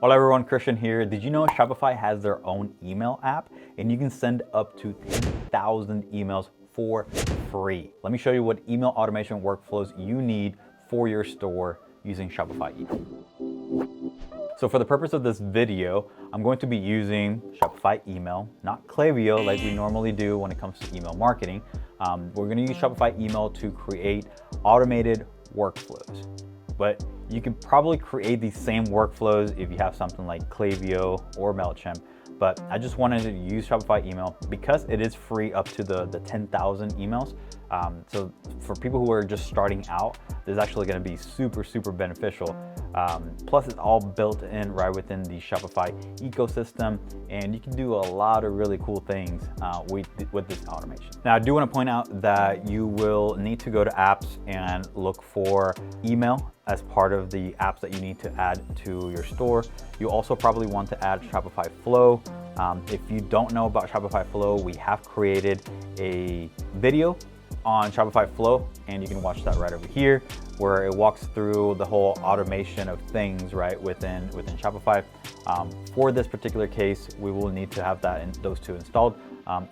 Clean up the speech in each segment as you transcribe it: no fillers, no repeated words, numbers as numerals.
Hola everyone, Christian here. Did you know Shopify has their own email app and you can send up to 10,000 emails for free? Let me show you what email automation workflows you need for your store using Shopify email. So for the purpose of this video, I'm going to be using Shopify email, not Klaviyo like we normally do when it comes to email marketing. We're going to use Shopify email to create automated workflows. But you can probably create these same workflows if you have something like Klaviyo or MailChimp. But I just wanted to use Shopify email because it is free up to the 10,000 emails. So for people who are just starting out, this is actually going to be super beneficial. Plus it's all built in right within the Shopify ecosystem, and you can do a lot of really cool things with this automation. Now I do want to point out that you will need to go to apps and look for email as part of the apps that you need to add to your store. You also probably want to add Shopify Flow. If you don't know about Shopify Flow, we have created a video on Shopify Flow, and you can watch that right over here, where it walks through the whole automation of things right within Shopify. For this particular case, we will need to have those two installed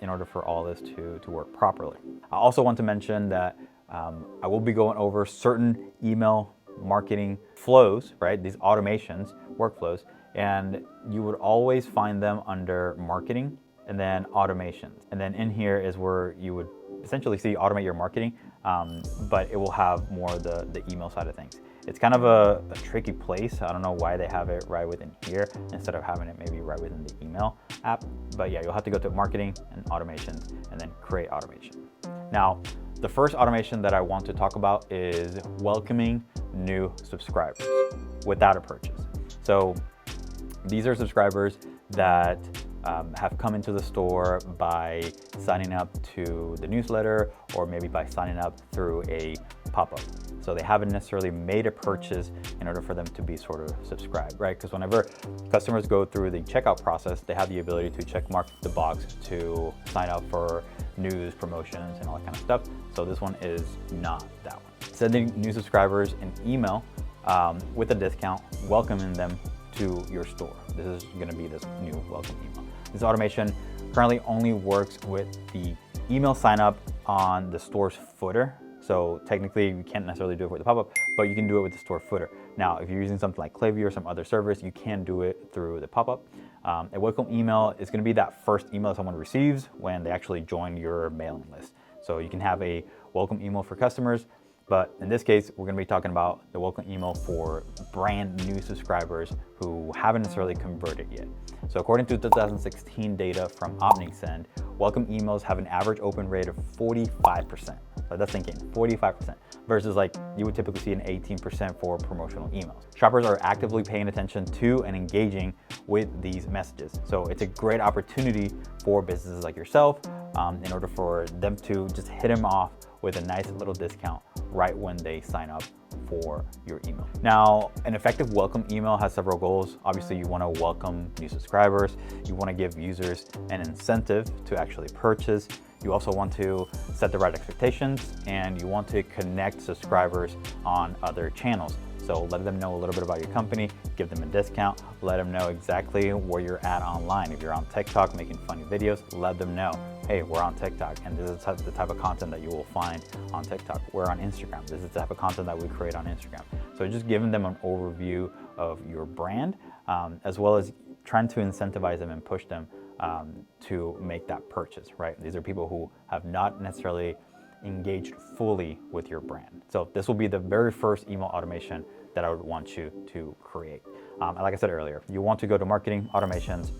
in order for all this to work properly. I also want to mention that I will be going over certain email marketing flows, right? These automations, workflows, and you would always find them under marketing and then automations. And then in here is where you would essentially see automate your marketing, but it will have more the email side of things. It's kind of a tricky place. I don't know why they have it right within here instead of having it maybe right within the email app. But yeah, you'll have to go to marketing and automations and then create automation. Now, the first automation that I want to talk about is welcoming new subscribers without a purchase. So these are subscribers that have come into the store by signing up to the newsletter or maybe by signing up through a pop-up. So they haven't necessarily made a purchase in order for them to be sort of subscribed, right? Because whenever customers go through the checkout process, they have the ability to check mark the box to sign up for news, promotions, and all that kind of stuff. So this one is not that one. Sending new subscribers an email with a discount, welcoming them to your store. This is going to be this new welcome email. This automation currently only works with the email sign up on the store's footer. So technically you can't necessarily do it with the pop-up, but you can do it with the store footer. Now, if you're using something like Klaviyo or some other service, you can do it through the pop-up. A welcome email is going to be that first email someone receives when they actually join your mailing list. So you can have a welcome email for customers, but in this case, we're going to be talking about the welcome email for brand new subscribers who haven't necessarily converted yet. So according to 2016 data from OmniSend, welcome emails have an average open rate of 45%. So that's thinking 45% versus like you would typically see an 18% for promotional emails. Shoppers are actively paying attention to and engaging with these messages. So it's a great opportunity for businesses like yourself in order for them to just hit them off with a nice little discount right when they sign up for your email. Now, an effective welcome email has several goals. Obviously, you want to welcome new subscribers. You want to give users an incentive to actually purchase. You also want to set the right expectations, and you want to connect subscribers on other channels. So let them know a little bit about your company, give them a discount, let them know exactly where you're at online. If you're on TikTok making funny videos, let them know, hey, we're on TikTok, and this is the type of content that you will find on TikTok. We're on Instagram. This is the type of content that we create on Instagram. So just giving them an overview of your brand, as well as trying to incentivize them and push them to make that purchase, right? These are people who have not necessarily engaged fully with your brand. So this will be the very first email automation that I would want you to create. Like I said earlier, you want to go to marketing automations.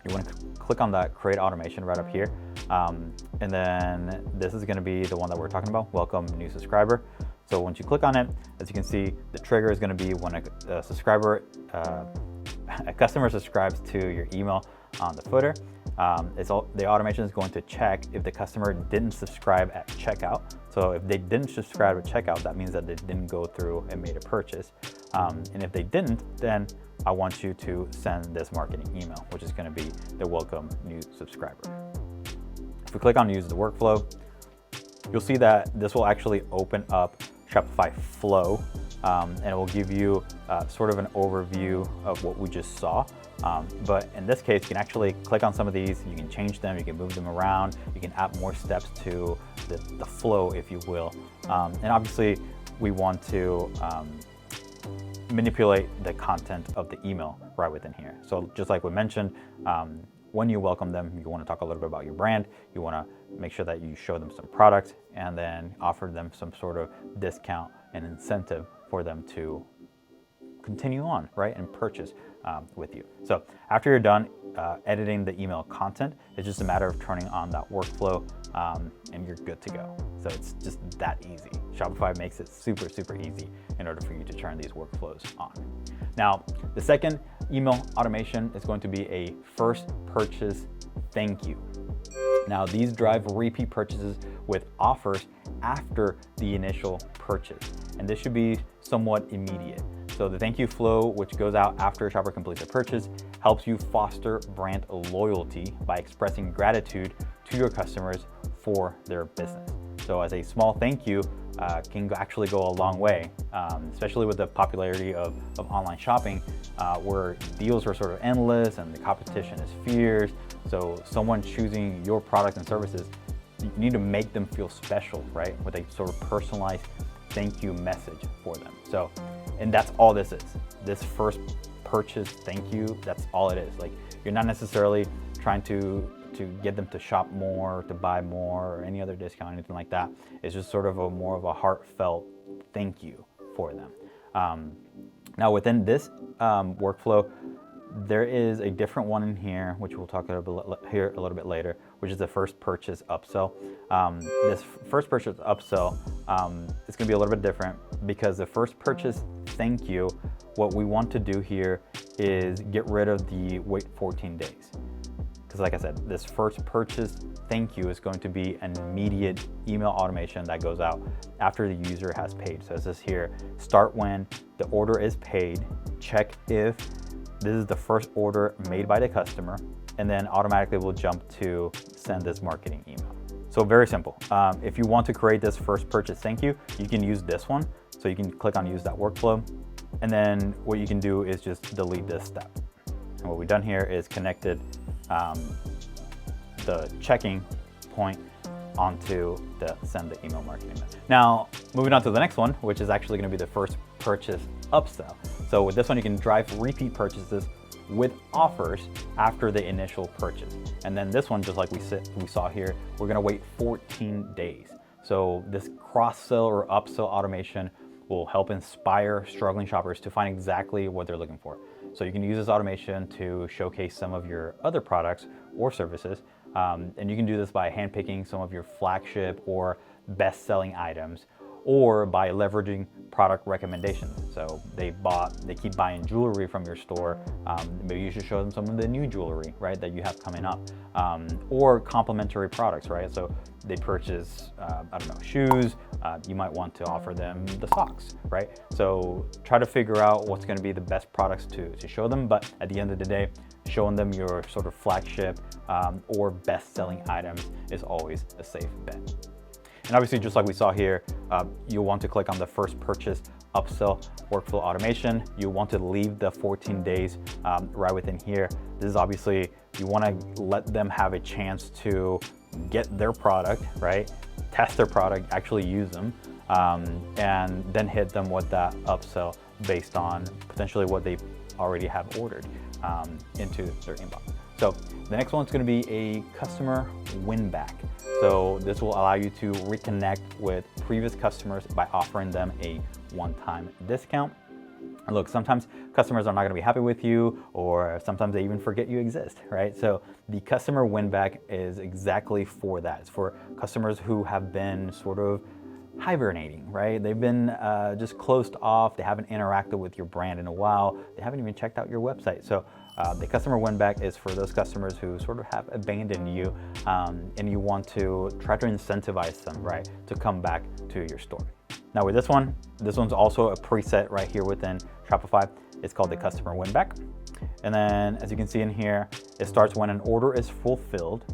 You want to click on that create automation right up here. And then this is going to be the one that we're talking about, welcome new subscriber. So once you click on it, as you can see, the trigger is going to be when a customer subscribes to your email on the footer. The automation is going to check if the customer didn't subscribe at checkout. So if they didn't subscribe at checkout, that means that they didn't go through and made a purchase. And if they didn't, then I want you to send this marketing email, which is going to be the welcome new subscriber. If we click on use the workflow, you'll see that this will actually open up Shopify Flow and it will give you sort of an overview of what we just saw. But in this case, you can actually click on some of these, you can change them, you can move them around, you can add more steps to the flow, if you will. And obviously, we want to manipulate the content of the email right within here. So just like we mentioned, when you welcome them, you want to talk a little bit about your brand. You want to make sure that you show them some products and then offer them some sort of discount and incentive for them to continue on, right, and purchase with you. So after you're done editing the email content, it's just a matter of turning on that workflow and you're good to go. So it's just that easy. Shopify makes it super, super easy in order for you to turn these workflows on. Now, the second email automation is going to be a first purchase thank you. Now, these drive repeat purchases with offers after the initial purchase, and this should be somewhat immediate. So the thank you flow, which goes out after a shopper completes a purchase, helps you foster brand loyalty by expressing gratitude to your customers for their business. So as a small thank you can actually go a long way, especially with the popularity of online shopping, where deals are sort of endless and the competition is fierce. So someone choosing your product and services, you need to make them feel special, right? With a sort of personalized thank you message for them. So, and that's all this is. This first purchase thank you, that's all it is. Like, you're not necessarily trying to get them to shop more, to buy more, or any other discount, anything like that. It's just sort of more of a heartfelt thank you for them. Now within this workflow, there is a different one in here, which we'll talk about here a little bit later, which is the first purchase upsell. This first purchase upsell is gonna be a little bit different because the first purchase thank you, what we want to do here is get rid of the wait 14 days. Because like I said, this first purchase thank you is going to be an immediate email automation that goes out after the user has paid. So it says here, start when the order is paid, check if this is the first order made by the customer, and then automatically we'll jump to send this marketing email. So very simple. If you want to create this first purchase thank you, you can use this one. So you can click on use that workflow. And then what you can do is just delete this step. And what we've done here is connected the checking point onto the send the email marketing message. Now, moving on to the next one, which is actually going to be the first purchase upsell. So with this one, you can drive repeat purchases with offers after the initial purchase. And then this one, just like we saw here, we're going to wait 14 days. So this cross-sell or upsell automation will help inspire struggling shoppers to find exactly what they're looking for. So you can use this automation to showcase some of your other products or services. And you can do this by handpicking some of your flagship or best-selling items, or by leveraging product recommendations. So they keep buying jewelry from your store. Maybe you should show them some of the new jewelry, right, that you have coming up, or complementary products, right? So they purchase, I don't know, shoes. You might want to offer them the socks, right? So try to figure out what's going to be the best products to show them. But at the end of the day, showing them your sort of flagship or best-selling items is always a safe bet. And obviously, just like we saw here, you'll want to click on the first purchase upsell workflow automation. You want to leave the 14 days right within here. This is obviously, you want to let them have a chance to get their product, right? Test their product, actually use them, and then hit them with that upsell based on potentially what they already have ordered into their inbox. So the next one is going to be a customer win-back. So this will allow you to reconnect with previous customers by offering them a one-time discount. And look, sometimes customers are not going to be happy with you, or sometimes they even forget you exist, right? So the customer win-back is exactly for that. It's for customers who have been sort of hibernating, right? They've been just closed off. They haven't interacted with your brand in a while. They haven't even checked out your website. So the customer win-back is for those customers who sort of have abandoned you, and you want to try to incentivize them, right, to come back to your store. Now with this one's also a preset right here within Shopify. It's called the customer win-back. And then as you can see in here, it starts when an order is fulfilled,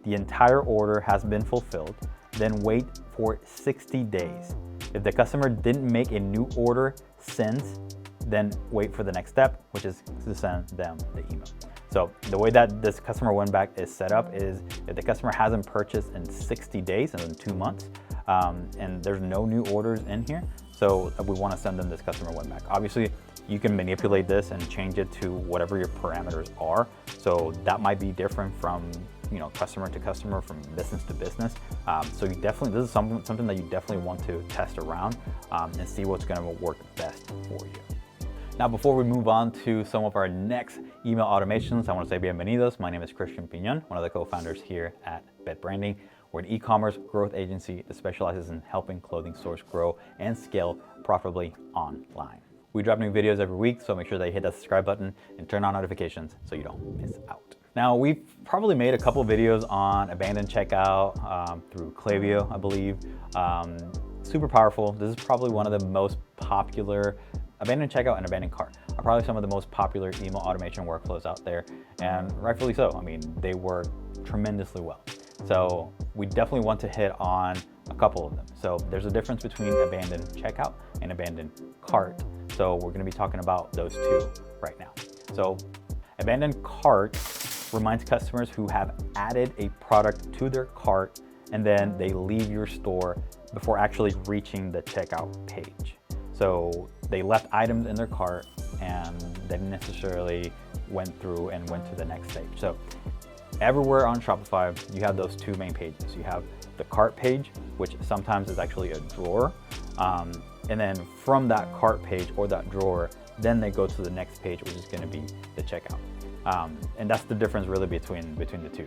the entire order has been fulfilled, then wait for 60 days. If the customer didn't make a new order sends, then wait for the next step, which is to send them the email. So the way that this customer win-back is set up is if the customer hasn't purchased in 60 days, and in 2 months, and there's no new orders in here, so we want to send them this customer win-back. Obviously, you can manipulate this and change it to whatever your parameters are. So that might be different from customer to customer, from business to business. So you definitely, this is something that you definitely want to test around and see what's going to work best for you. Now, before we move on to some of our next email automations, I want to say bienvenidos. My name is Christian Piñon, one of the co-founders here at Bet Branding. We're an e-commerce growth agency that specializes in helping clothing stores grow and scale profitably online. We drop new videos every week, so make sure that you hit that subscribe button and turn on notifications so you don't miss out. Now, we've probably made a couple videos on abandoned checkout through Klaviyo, I believe. Super powerful. This is probably one of the most popular. Abandoned checkout and abandoned cart are probably some of the most popular email automation workflows out there, and rightfully so. I mean, they work tremendously well. So we definitely want to hit on a couple of them. So there's a difference between abandoned checkout and abandoned cart. So we're going to be talking about those two right now. So abandoned cart reminds customers who have added a product to their cart and then they leave your store before actually reaching the checkout page. So they left items in their cart and they didn't necessarily went through and went to the next stage. So everywhere on Shopify, you have those two main pages. You have the cart page, which sometimes is actually a drawer. And then from that cart page or that drawer, then they go to the next page, which is going to be the checkout. And that's the difference really between the two.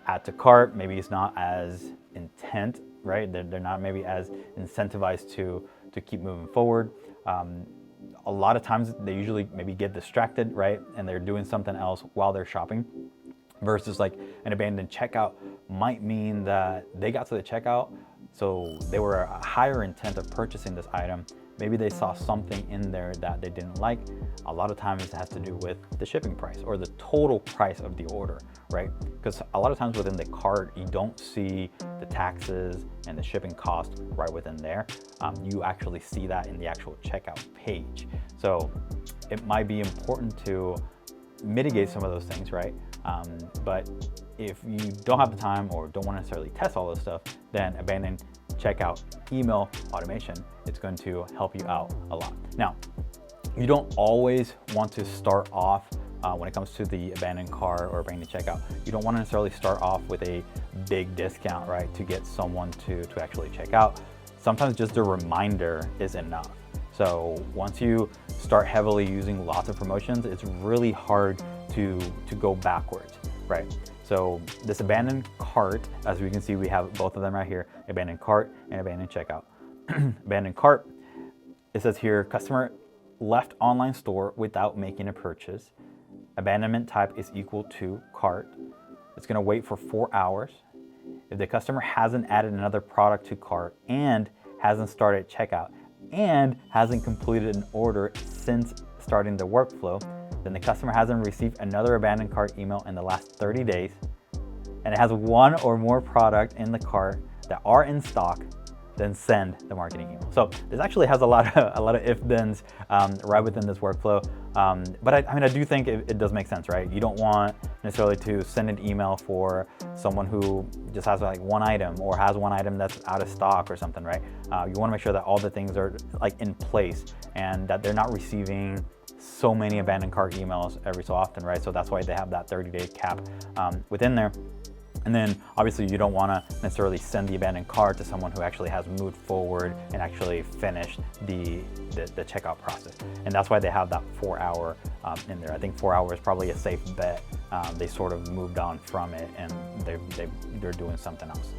Add to cart, maybe it's not as intent, right? They're not maybe as incentivized to keep moving forward. A lot of times they usually maybe get distracted, right? And they're doing something else while they're shopping, versus like an abandoned checkout might mean that they got to the checkout, so they were a higher intent of purchasing this item. Maybe they saw something in there that they didn't like. A lot of times it has to do with the shipping price or the total price of the order, right? Because a lot of times within the cart, you don't see the taxes and the shipping cost right within there. You actually see that in the actual checkout page. So it might be important to mitigate some of those things, right? But if you don't have the time or don't want to necessarily test all this stuff, then abandoned checkout email automation, it's going to help you out a lot. Now, you don't always want to start off when it comes to the abandoned cart or abandoned checkout. You don't want to necessarily start off with a big discount, right, to get someone to actually check out. Sometimes just a reminder is enough. So once you start heavily using lots of promotions, it's really hard to go backwards, right? So this abandoned cart, as we can see, we have both of them right here, abandoned cart and abandoned checkout. Abandoned cart, it says here, customer left online store without making a purchase. Abandonment type is equal to cart. It's gonna wait for 4 hours. If the customer hasn't added another product to cart and hasn't started checkout and hasn't completed an order since starting the workflow, then the customer hasn't received another abandoned cart email in the last 30 days, and it has one or more product in the cart that are in stock, then send the marketing email. So this actually has a lot of if-thens right within this workflow. But I do think it does make sense, right? You don't want necessarily to send an email for someone who just has like one item or has one item that's out of stock or something, right? You want to make sure that all the things are like in place and that they're not receiving so many abandoned cart emails every so often, right? So that's why they have that 30-day cap within there. And then obviously you don't want to necessarily send the abandoned cart to someone who actually has moved forward and actually finished the checkout process. And that's why they have that 4 hour in there. I think 4 hours is probably a safe bet. They sort of moved on from it and they're doing something else.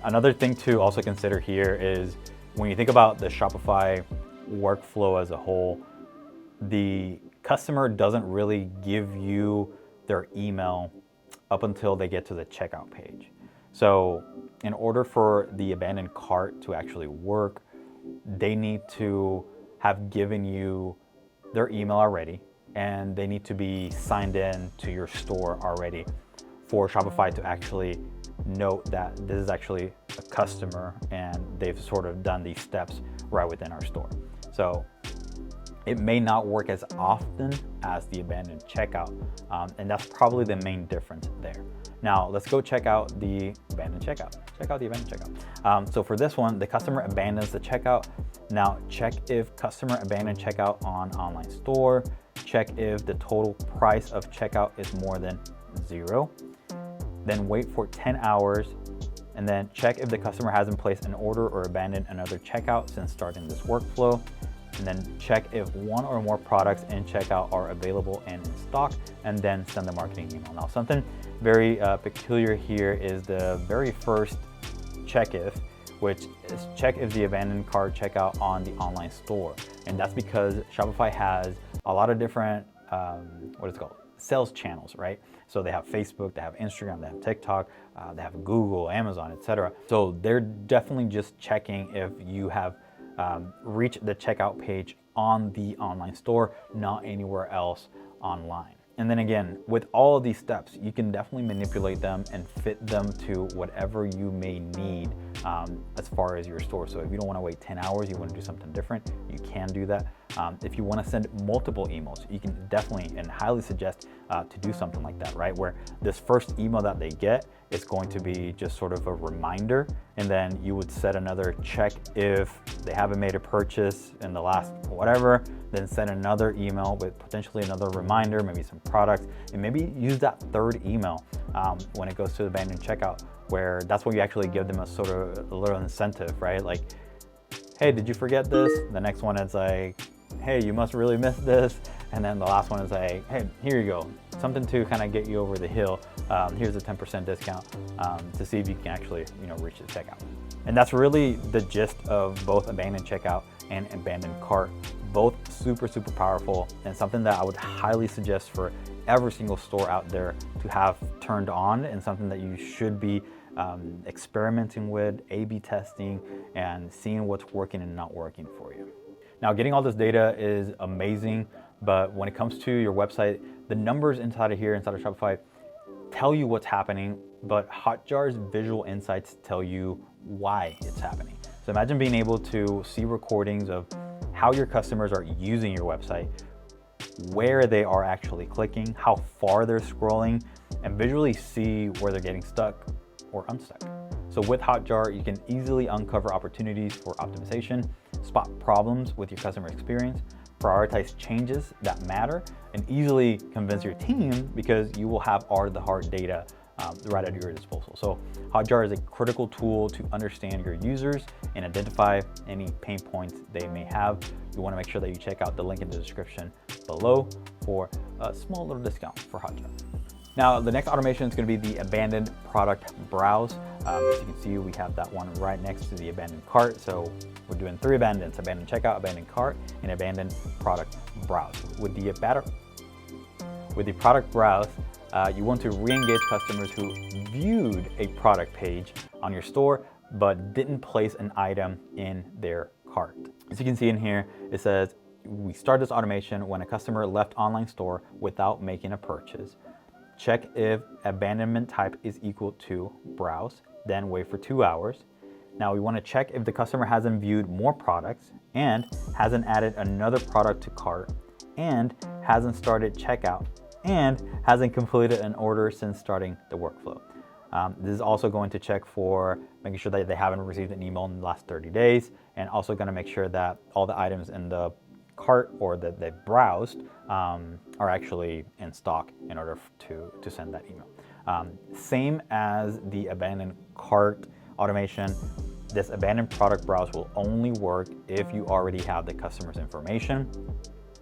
Another thing to also consider here is when you think about the Shopify workflow as a whole, the customer doesn't really give you their email up until they get to the checkout page. So in order for the abandoned cart to actually work, they need to have given you their email already, and they need to be signed in to your store already for Shopify to actually note that this is actually a customer and they've sort of done these steps right within our store. So it may not work as often as the abandoned checkout. And that's probably the main difference there. Now let's go check out the abandoned checkout. Check out the abandoned checkout. So for this one, the customer abandons the checkout. Now check if customer abandoned checkout on online store. Check if the total price of checkout is more than 0. Then wait for 10 hours. And then check if the customer hasn't placed an order or abandoned another checkout since starting this workflow. And then check if one or more products in checkout are available and in stock, and then send the marketing email. Now, something very peculiar here is the very first check if, which is check if the abandoned cart checkout on the online store. And that's because Shopify has a lot of different, sales channels, right? So they have Facebook, they have Instagram, they have TikTok, they have Google, Amazon, etc. So they're definitely just checking if you have reached the checkout page on the online store, not anywhere else online. And then again, with all of these steps, you can definitely manipulate them and fit them to whatever you may need as far as your store. So if you don't want to wait 10 hours, you want to do something different, you can do that. If you want to send multiple emails, you can definitely and highly suggest to do something like that, right? Where this first email that they get is going to be just sort of a reminder, and then you would set another check if they haven't made a purchase in the last whatever, then send another email with potentially another reminder, maybe some products, and maybe use that third email when it goes to the abandoned checkout, where that's when you actually give them a sort of a little incentive, right? Like, hey, did you forget this? The next one is like, hey, you must really miss this. And then the last one is like, hey, here you go. Something to kind of get you over the hill. Here's a 10% discount to see if you can actually, reach the checkout. And that's really the gist of both abandoned checkout and abandoned cart. Both super, super powerful, and something that I would highly suggest for every single store out there to have turned on, and something that you should be experimenting with, A/B testing, and seeing what's working and not working for you. Now, getting all this data is amazing, but when it comes to your website, the numbers inside of Shopify, tell you what's happening, but Hotjar's visual insights tell you why it's happening. So imagine being able to see recordings of how your customers are using your website, where they are actually clicking, how far they're scrolling, and visually see where they're getting stuck or unstuck. So with Hotjar, you can easily uncover opportunities for optimization, spot problems with your customer experience, prioritize changes that matter, and easily convince your team because you will have all the hard data right at your disposal. So Hotjar is a critical tool to understand your users and identify any pain points they may have. You want to make sure that you check out the link in the description below for a small little discount for Hotjar. Now, the next automation is going to be the abandoned product browse. As you can see, we have that one right next to the abandoned cart. So we're doing 3 abandons: abandoned checkout, abandoned cart, and abandoned product browse. With the product browse, you want to re-engage customers who viewed a product page on your store but didn't place an item in their cart. As you can see in here, it says we start this automation when a customer left online store without making a purchase. Check if abandonment type is equal to browse, then wait for 2 hours. Now we want to check if the customer hasn't viewed more products and hasn't added another product to cart and hasn't started checkout and hasn't completed an order since starting the workflow. This is also going to check for making sure that they haven't received an email in the last 30 days, and also going to make sure that all the items in the cart or that they've browsed are actually in stock in order to send that email. Same as the abandoned cart automation, this abandoned product browse will only work if you already have the customer's information.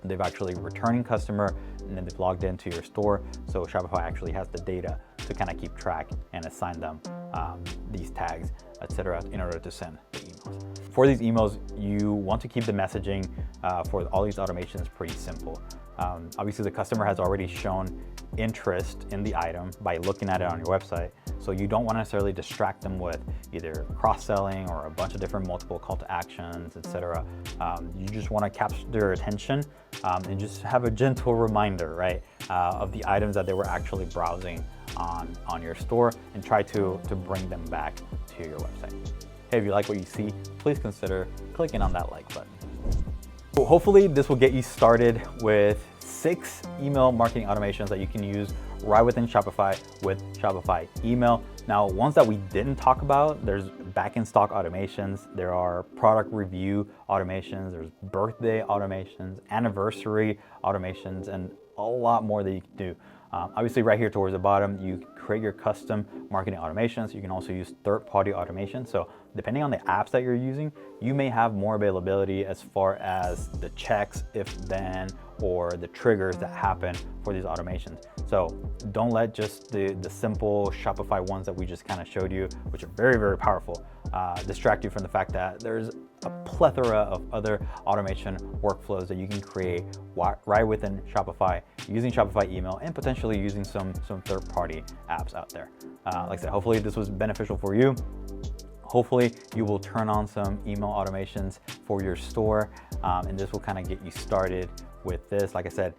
They've actually returning customer, and then they've logged into your store. So Shopify actually has the data to kind of keep track and assign them these tags, etc., in order to send the emails. For these emails, you want to keep the messaging for all these automations pretty simple. Obviously, the customer has already shown interest in the item by looking at it on your website. So you don't want to necessarily distract them with either cross-selling or a bunch of different multiple call to actions, etc. You just want to capture their attention and just have a gentle reminder, right, of the items that they were actually browsing on your store, and try to bring them back to your website. Hey, if you like what you see, please consider clicking on that like button. So hopefully this will get you started with 6 email marketing automations that you can use right within Shopify with Shopify email. Now, ones that we didn't talk about, there's back in stock automations, there are product review automations, there's birthday automations, anniversary automations, and a lot more that you can do. Obviously right here towards the bottom, you create your custom marketing automations. You can also use third-party automation. So depending on the apps that you're using, you may have more availability as far as the checks, if then, or the triggers that happen for these automations. So don't let just the simple Shopify ones that we just kind of showed you, which are very, very powerful, distract you from the fact that there's a plethora of other automation workflows that you can create right within Shopify using Shopify email and potentially using some third-party apps out there. Like I said, hopefully this was beneficial for you. Hopefully you will turn on some email automations for your store, and this will kind of get you started with this. Like I said,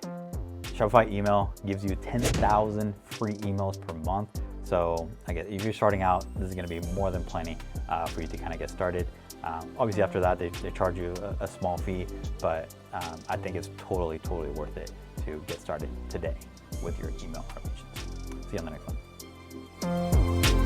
Shopify email gives you 10,000 free emails per month. So I guess if you're starting out, this is going to be more than plenty for you to kind of get started. Obviously after that, they charge you a small fee, but I think it's totally worth it to get started today with your email automations. See you on the next one.